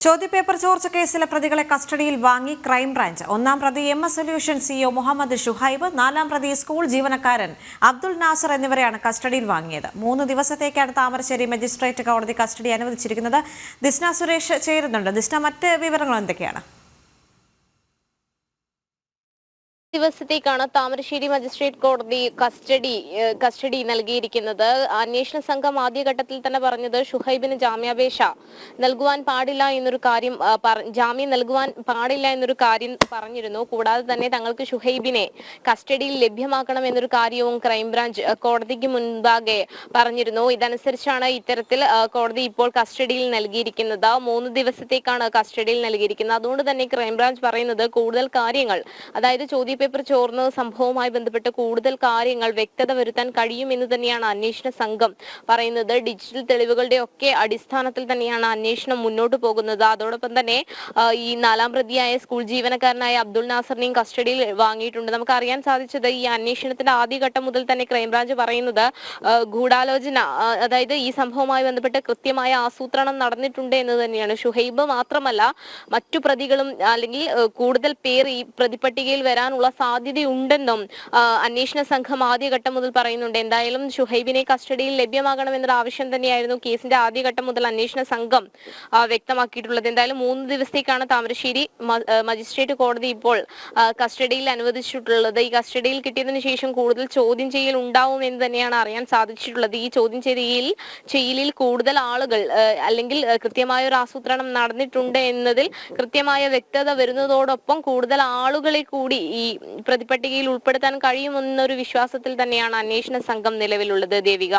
ചോദ്യപേപ്പർ ചോർച്ച കേസിലെ പ്രതികളെ കസ്റ്റഡിയിൽ വാങ്ങി ക്രൈംബ്രാഞ്ച്. ഒന്നാം പ്രതി MS solution CEO Muhammad Shuhaib, നാലാം പ്രതി സ്കൂൾ ജീവനക്കാരൻ അബ്ദുൾ നാസർ എന്നിവരെയാണ് കസ്റ്റഡിയിൽ വാങ്ങിയത്. 3 ദിവസത്തേക്കാണ് താമരശ്ശേരി മജിസ്ട്രേറ്റ് കോടതി കസ്റ്റഡി അനുവദിച്ചിരിക്കുന്നത്. ദിസ്ന സുരേഷ് ചേരുന്നുണ്ട്. ദിസ്ന, മറ്റ് വിവരങ്ങൾ എന്തൊക്കെയാണ്? ദിവസത്തേക്കാണ് താമരശ്ശേരി മജിസ്ട്രേറ്റ് കോടതി കസ്റ്റഡി നൽകിയിരിക്കുന്നത്. അന്വേഷണ സംഘം ആദ്യഘട്ടത്തിൽ തന്നെ പറഞ്ഞത് ഷുഹൈബിന് ജാമ്യാപേക്ഷ നൽകുവാൻ പാടില്ല എന്നൊരു കാര്യം ജാമ്യം നൽകുവാൻ പാടില്ല എന്നൊരു കാര്യം പറഞ്ഞിരുന്നു. കൂടാതെ തന്നെ തങ്ങൾക്ക് ഷുഹൈബിനെ കസ്റ്റഡിയിൽ ലഭ്യമാക്കണം എന്നൊരു കാര്യവും ക്രൈംബ്രാഞ്ച് കോടതിക്ക് മുൻപാകെ പറഞ്ഞിരുന്നു. ഇതനുസരിച്ചാണ് ഇത്തരത്തിൽ കോടതി ഇപ്പോൾ കസ്റ്റഡിയിൽ നൽകിയിരിക്കുന്നത്. 3 ദിവസത്തേക്കാണ് കസ്റ്റഡിയിൽ നൽകിയിരിക്കുന്നത്. അതുകൊണ്ട് തന്നെ ക്രൈംബ്രാഞ്ച് പറയുന്നത് കൂടുതൽ കാര്യങ്ങൾ, അതായത് ചോദ്യപേപ്പർ ചോർന്ന സംഭവവുമായി ബന്ധപ്പെട്ട് കൂടുതൽ കാര്യങ്ങൾ വ്യക്തത വരുത്താൻ കഴിയുമെന്ന് തന്നെയാണ് അന്വേഷണ സംഘം പറയുന്നത്. ഡിജിറ്റൽ തെളിവുകളുടെ ഒക്കെ അടിസ്ഥാനത്തിൽ തന്നെയാണ് അന്വേഷണം മുന്നോട്ട് പോകുന്നത്. അതോടൊപ്പം തന്നെ ഈ നാലാം പ്രതിയായ സ്കൂൾ ജീവനക്കാരനായ അബ്ദുൾ നാസറിനെയും കസ്റ്റഡിയിൽ വാങ്ങിയിട്ടുണ്ട്. നമുക്ക് അറിയാൻ സാധിച്ചത് ഈ അന്വേഷണത്തിന്റെ ആദ്യഘട്ടം മുതൽ തന്നെ ക്രൈംബ്രാഞ്ച് പറയുന്നത് ഗൂഢാലോചന, അതായത് ഈ സംഭവവുമായി ബന്ധപ്പെട്ട് കൃത്യമായ ആസൂത്രണം നടന്നിട്ടുണ്ട് എന്ന് തന്നെയാണ്. ഷുഹൈബ് മാത്രമല്ല, മറ്റു പ്രതികളും അല്ലെങ്കിൽ കൂടുതൽ പേർ ഈ പ്രതിപട്ടികയിൽ വരാനുള്ള സാധ്യതയുണ്ടെന്നും അന്വേഷണ സംഘം ആദ്യഘട്ടം മുതൽ പറയുന്നുണ്ട്. എന്തായാലും ഷുഹൈബിനെ കസ്റ്റഡിയിൽ ലഭ്യമാകണമെന്നൊരു ആവശ്യം തന്നെയായിരുന്നു കേസിന്റെ ആദ്യഘട്ടം മുതൽ അന്വേഷണ സംഘം വ്യക്തമാക്കിയിട്ടുള്ളത്. എന്തായാലും 3 ദിവസത്തേക്കാണ് താമരശ്ശേരി മജിസ്ട്രേറ്റ് കോടതി ഇപ്പോൾ കസ്റ്റഡിയിൽ അനുവദിച്ചിട്ടുള്ളത്. ഈ കസ്റ്റഡിയിൽ കിട്ടിയതിനു ശേഷം കൂടുതൽ ചോദ്യം ചെയ്യൽ ഉണ്ടാവും എന്ന് തന്നെയാണ് അറിയാൻ സാധിച്ചിട്ടുള്ളത്. ഈ ചോദ്യം ചെയ്യലിൽ കൂടുതൽ ആളുകൾ അല്ലെങ്കിൽ കൃത്യമായ ഒരു ആസൂത്രണം നടന്നിട്ടുണ്ട് എന്നതിൽ കൃത്യമായ വ്യക്തത വരുന്നതോടൊപ്പം കൂടുതൽ ആളുകളെ കൂടി ഈ പ്രതിപട്ടികയിൽ ഉൾപ്പെടുത്താൻ കഴിയുമെന്നൊരു വിശ്വാസത്തിൽ തന്നെയാണ് അന്വേഷണ സംഘം നിലവിലുള്ളത്. ദേവിക.